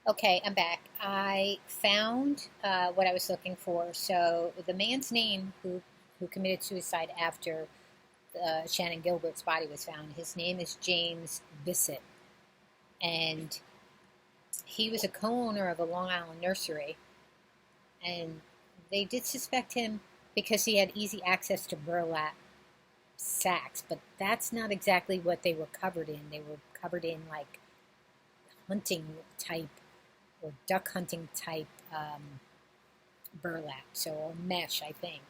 Okay, I'm back. I found what I was looking for. So the man's name who committed suicide after Shannon Gilbert's body was found, his name is James Bissett, and he was a co-owner of a Long Island nursery, and they did suspect him because he had easy access to burlap sacks, but that's not exactly what they were covered in. They were covered in like hunting type or duck hunting type burlap, so or mesh, I think.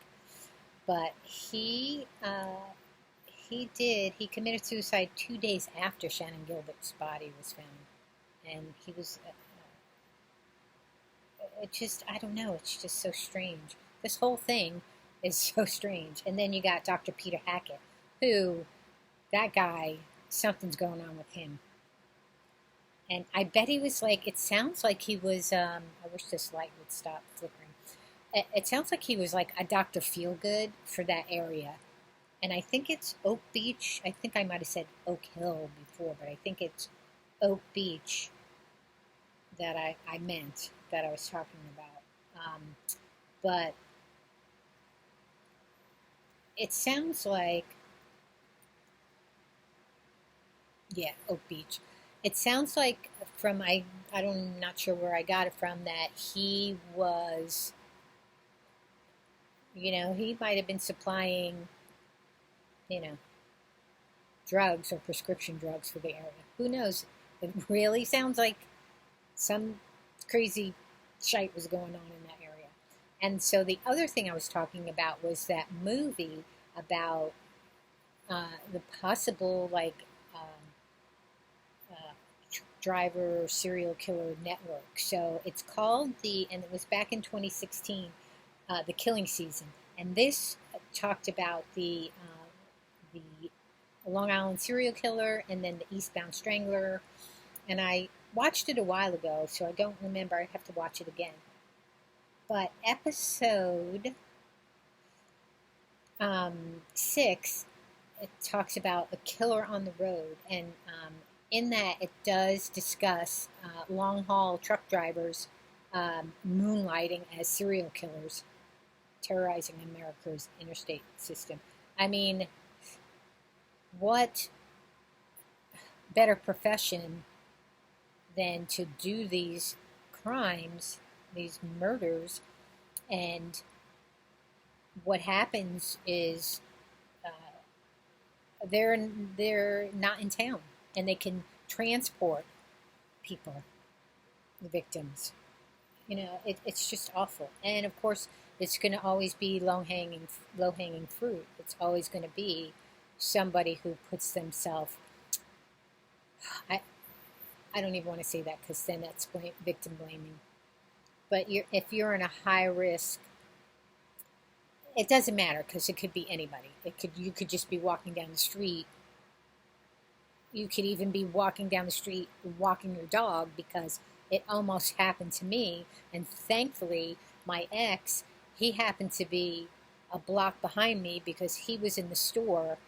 But he committed suicide 2 days after Shannon Gilbert's body was found, and he was it just I don't know, it's just so strange. This whole thing is so strange. And then you got Dr. Peter Hackett, who that guy something's going on with him. And I bet he was like, it sounds like he was, I wish this light would stop flickering. It sounds like he was like a Dr. Feelgood for that area. And I think it's Oak Beach. I think I might have said Oak Hill before, but I think it's Oak Beach that I meant that I was talking about. But it sounds like, yeah, Oak Beach. It sounds like from, I'm not sure where I got it from, that he was, he might have been supplying, you know, drugs or prescription drugs for the area. Who knows? It really sounds like some crazy shite was going on in that area. And so the other thing I was talking about was that movie about the possible driver serial killer network. So it's called and it was back in 2016, The Killing Season. And this talked about the Long Island serial killer and then the Eastbound Strangler. And I watched it a while ago, so I don't remember. I'd have to watch it again. But episode 6, it talks about a killer on the road. And in that, it does discuss long haul truck drivers moonlighting as serial killers, terrorizing America's interstate system. I mean, what better profession than to do these crimes, these murders, and what happens is they're not in town, and they can transport people, the victims. It's just awful. And of course, it's going to always be low hanging fruit. It's always going to be somebody who puts themselves. I I don't even want to say that because then that's victim blaming. But if you're in a high risk, it doesn't matter because it could be anybody. You could just be walking down the street. You could even be walking down the street walking your dog, because it almost happened to me. And thankfully, my ex, he happened to be a block behind me because he was in the store,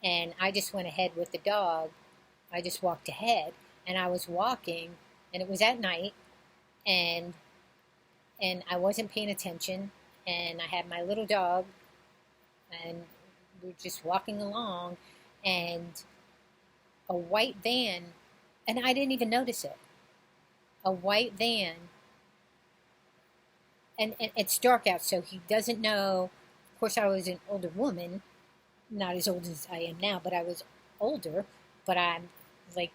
and I just went ahead with the dog. I just walked ahead, and I was walking, and it was at night, and I wasn't paying attention, and I had my little dog, and we were just walking along, and a white van, and I didn't even notice it. A white van, and it's dark out, so he doesn't know. Of course, I was an older woman, not as old as I am now, but I was older. But I'm like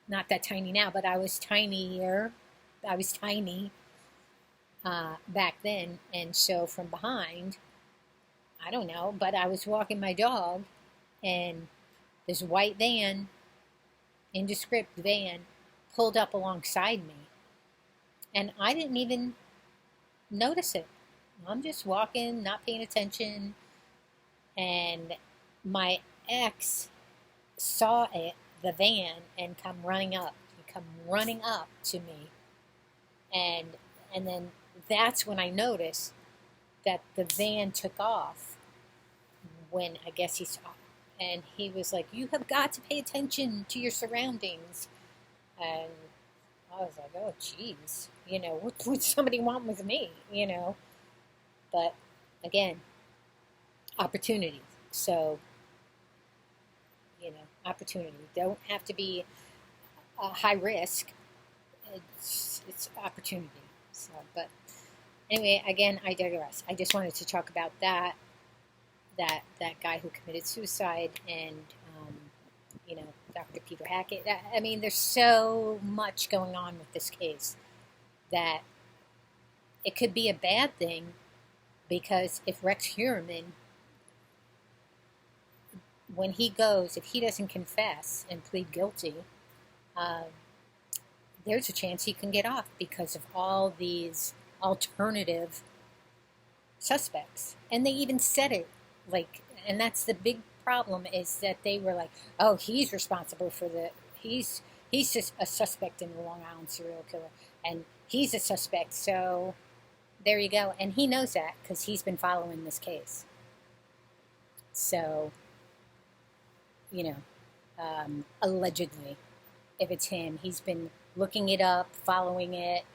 not that tiny now, but I was tinier. I was tiny back then, and so from behind, I don't know, but I was walking my dog, and this white van, indescript van, pulled up alongside me, and I didn't even notice it. I'm just walking, not paying attention, and my ex saw the van, and come running up. He come running up to me, and then that's when I noticed that the van took off. When I guess he saw, and he was like, "You have got to pay attention to your surroundings." And was like, oh, geez, what would somebody want with me, But again, opportunity. So, opportunity. Don't have to be high risk. It's opportunity. So, but anyway, again, I digress. I just wanted to talk about that guy who committed suicide, and Dr. Peter Hackett. I mean, there's so much going on with this case that it could be a bad thing, because if Rex Heuermann, when he goes, if he doesn't confess and plead guilty, uh, there's a chance he can get off because of all these alternative suspects. And they even said it, like, and that's the big problem, is that they were like, oh, he's responsible for he's just a suspect in the Long Island serial killer, and he's a suspect, so there you go. And he knows that because he's been following this case. So, allegedly, if it's him, he's been looking it up, following it,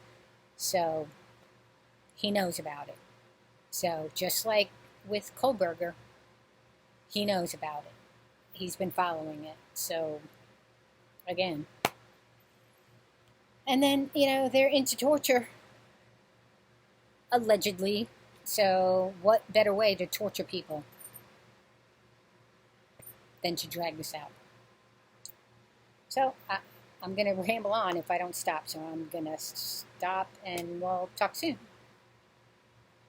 so he knows about it. So just like with Kohlberger, he knows about it. He's been following it. So, again. And then, they're into torture, allegedly. So what better way to torture people than to drag this out? So I'm going to ramble on if I don't stop. So I'm going to stop, and we'll talk soon.